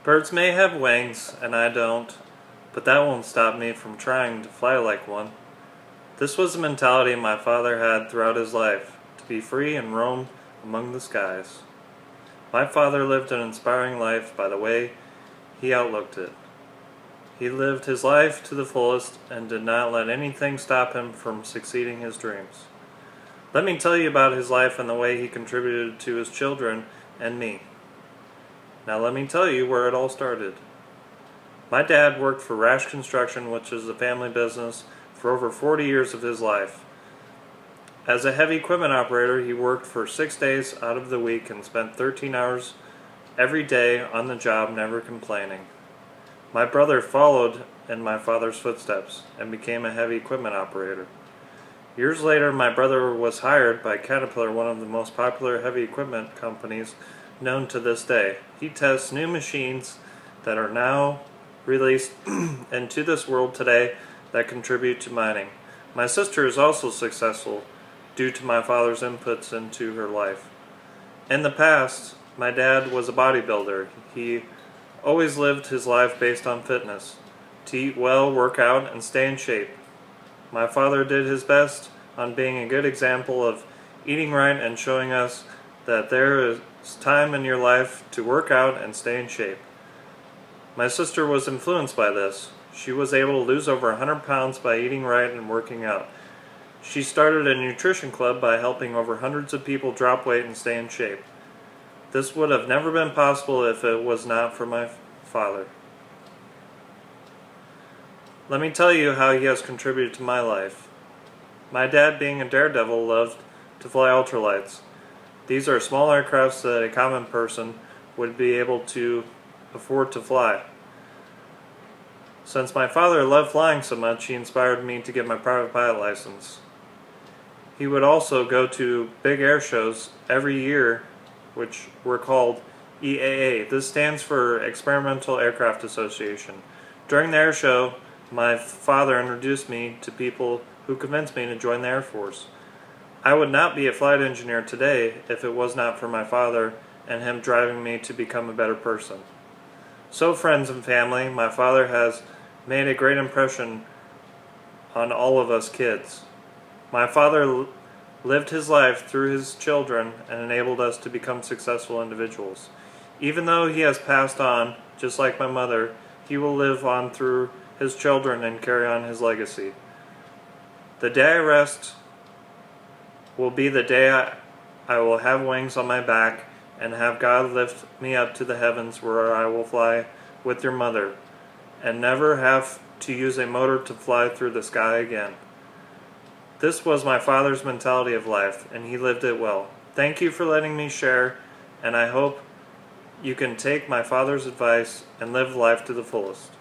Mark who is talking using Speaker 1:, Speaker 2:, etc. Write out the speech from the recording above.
Speaker 1: Birds may have wings, and I don't, but that won't stop me from trying to fly like one. This was the mentality my father had throughout his life, to be free and roam among the skies. My father lived an inspiring life by the way he outlooked it. He lived his life to the fullest and did not let anything stop him from succeeding his dreams. Let me tell you about his life and the way he contributed to his children and me. Now let me tell you where it all started. My dad worked for Rash Construction, which is a family business, for over 40 years of his life. As a heavy equipment operator, he worked for 6 days out of the week and spent 13 hours every day on the job, never complaining. My brother followed in my father's footsteps and became a heavy equipment operator. Years later, my brother was hired by Caterpillar, one of the most popular heavy equipment companies known to this day. He tests new machines that are now released into this world today that contribute to mining. My sister is also successful due to my father's inputs into her life. In the past, my dad was a bodybuilder. He always lived his life based on fitness, to eat well, work out, and stay in shape. My father did his best on being a good example of eating right and showing us that there is time in your life to work out and stay in shape. My sister was influenced by this. She was able to lose over 100 pounds by eating right and working out. She started a nutrition club by helping over hundreds of people drop weight and stay in shape. This would have never been possible if it was not for my father. Let me tell you how he has contributed to my life. My dad, being a daredevil, loved to fly ultralights. These are small aircrafts that a common person would be able to afford to fly. Since my father loved flying so much, he inspired me to get my private pilot license. He would also go to big air shows every year, which were called EAA. This stands for Experimental Aircraft Association. During the air show, my father introduced me to people who convinced me to join the Air Force. I would not be a flight engineer today if it was not for my father and him driving me to become a better person. So, friends and family, my father has made a great impression on all of us kids. My father lived his life through his children and enabled us to become successful individuals. Even though he has passed on, just like my mother, he will live on through his children and carry on his legacy. The day I rest will be the day I will have wings on my back and have God lift me up to the heavens, where I will fly with your mother and never have to use a motor to fly through the sky again. This was my father's mentality of life, and he lived it well. Thank you for letting me share, and I hope you can take my father's advice and live life to the fullest.